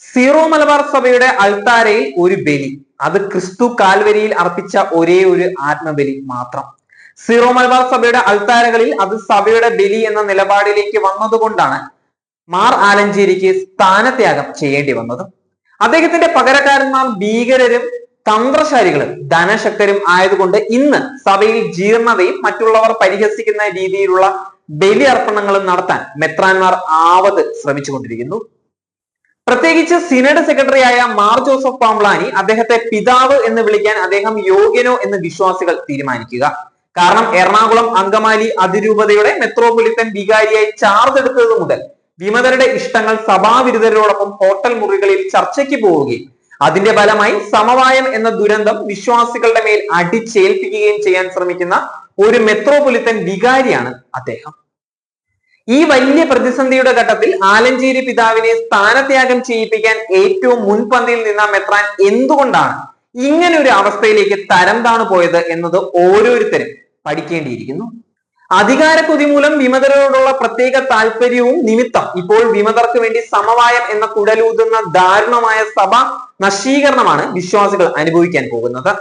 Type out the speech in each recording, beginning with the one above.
Zero Malabar സഭയുടെ അൾത്താരയിൽ ഒരു ബലി, അത് ക്രിസ്തു കാൽവരിയിൽ അർപ്പിച്ച ഒരേ ഒരു ആത്മബലി മാത്രം. സീറോ മലബാർ സഭയുടെ അൾത്താരകളിൽ അത് സഭയുടെ ബലി എന്ന നിലപാടിലേക്ക് വന്നതുകൊണ്ടാണ് മാർ ആലഞ്ചേരിക്ക് സ്ഥാനത്യാഗം ചെയ്യേണ്ടി വന്നത്. അദ്ദേഹത്തിന്റെ പകരക്കാരന്മാർ ഭീകരരും തന്ത്രശാലികളും ധനശക്തരും ആയതുകൊണ്ട് ഇന്ന് സഭയിൽ ജീർണതയും മറ്റുള്ളവർ പരിഹസിക്കുന്ന രീതിയിലുള്ള ബലി അർപ്പണങ്ങളും നടത്താൻ മെത്രാന്മാർ ആവത് ശ്രമിച്ചുകൊണ്ടിരിക്കുന്നു. പ്രത്യേകിച്ച് സിനഡ് സെക്രട്ടറിയായ മാർ ജോസഫ് പാംബ്ലാനി അദ്ദേഹത്തെ പിതാവ് എന്ന് വിളിക്കാൻ അദ്ദേഹം യോഗ്യനോ എന്ന് വിശ്വാസികൾ തീരുമാനിക്കുക. കാരണം എറണാകുളം അങ്കമാലി അതിരൂപതയുടെ മെത്രോപൊളിത്തൻ വികാരിയായി ചാർജ് എടുത്തത് മുതൽ വിമതരുടെ ഇഷ്ടങ്ങൾ സഭാവിരുദ്ധരോടൊപ്പം ഹോട്ടൽ മുറികളിൽ ചർച്ചയ്ക്ക് പോവുകയും അതിന്റെ ഫലമായി സമവായം എന്ന ദുരന്തം വിശ്വാസികളുടെ മേൽ അടിച്ചേൽപ്പിക്കുകയും ചെയ്യാൻ ശ്രമിക്കുന്ന ഒരു മെത്രോപൊളിത്തൻ വികാരിയാണ് അദ്ദേഹം. ഈ വലിയ പ്രതിസന്ധിയുടെ ഘട്ടത്തിൽ ആലഞ്ചേരി പിതാവിനെ സ്ഥാനത്യാഗം ചെയ്യിപ്പിക്കാൻ ഏറ്റവും മുൻപന്തിയിൽ നിന്ന മെത്രാൻ എന്തുകൊണ്ടാണ് ഇങ്ങനെ ഒരു അവസ്ഥയിലേക്ക് തരം താണു പോയത് എന്നത് ഓരോരുത്തരും പഠിക്കേണ്ടിയിരിക്കുന്നു. അധികാര കൊതി മൂലം വിമതരോടുള്ള പ്രത്യേക താല്പര്യവും നിമിത്തം ഇപ്പോൾ വിമതർക്ക് വേണ്ടി സമവായം എന്ന കുടലൂതുന്ന ദാരുണമായ സഭ നശീകരണമാണ് വിശ്വാസികൾ അനുഭവിക്കാൻ പോകുന്നത്.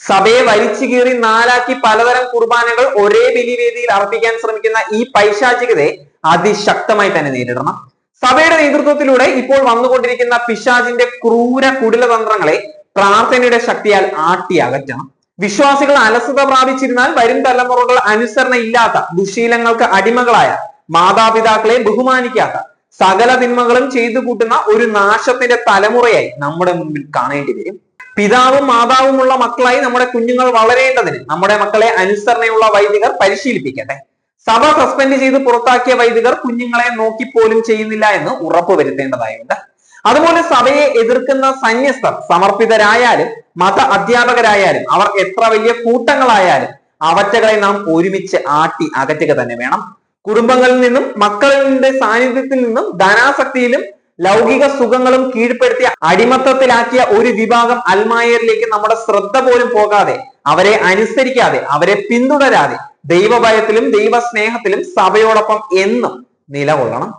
സഭയെ വലിച്ചു കീറി നാലാക്കി പലതരം കുർബാനകൾ ഒരേ ബലിവേദിയിൽ അർപ്പിക്കാൻ ശ്രമിക്കുന്ന ഈ പൈശാചികതയെ അതിശക്തമായി തന്നെ നേരിടണം. സഭയുടെ നേതൃത്വത്തിലൂടെ ഇപ്പോൾ വന്നുകൊണ്ടിരിക്കുന്ന പിശാചിന്റെ ക്രൂര കുടിലതന്ത്രങ്ങളെ പ്രാർത്ഥനയുടെ ശക്തിയാൽ ആട്ടി അകറ്റണം. വിശ്വാസികൾ അലസത പ്രാപിച്ചിരുന്നാൽ വരും തലമുറകൾ അനുസരണ ഇല്ലാത്ത ദുശീലങ്ങൾക്ക് അടിമകളായ മാതാപിതാക്കളെ ബഹുമാനിക്കാത്ത സകല തിന്മകളും ചെയ്തു കൂട്ടുന്ന ഒരു നാശത്തിന്റെ തലമുറയായി നമ്മുടെ മുമ്പിൽ കാണേണ്ടി വരും. പിതാവും മാതാവുമുള്ള മക്കളായി നമ്മുടെ കുഞ്ഞുങ്ങൾ വളരേണ്ടതിന് നമ്മുടെ മക്കളെ അനുസരണയുള്ള വൈദികർ പരിശീലിപ്പിക്കട്ടെ. സഭ സസ്പെൻഡ് ചെയ്ത് പുറത്താക്കിയ വൈദികർ കുഞ്ഞുങ്ങളെ നോക്കിപ്പോലും ചെയ്യുന്നില്ല എന്ന് ഉറപ്പുവരുത്തേണ്ടതായുണ്ട്. അതുപോലെ സഭയെ എതിർക്കുന്ന സന്യസ്തർ സമർപ്പിതരായാലും മത അധ്യാപകരായാലും അവർ എത്ര വലിയ കൂട്ടങ്ങളായാലും അവറ്റകളെ നാം ഒരുമിച്ച് ആട്ടി അകറ്റുക തന്നെ വേണം. കുടുംബങ്ങളിൽ നിന്നും മക്കളുടെ സാന്നിധ്യത്തിൽ നിന്നും ധനാസക്തിയിലും ലൗകിക സുഖങ്ങളും കീഴ്പ്പെടുത്തി അടിമത്തത്തിലാക്കിയ ഒരു വിഭാഗം അൽമായരിലേക്ക് നമ്മുടെ ശ്രദ്ധ പോലും പോകാതെ, അവരെ അനുസരിക്കാതെ, അവരെ പിന്തുടരാതെ ദൈവഭയത്തിലും ദൈവസ്നേഹത്തിലും സഭയോടൊപ്പം എന്നും നിലകൊള്ളണം.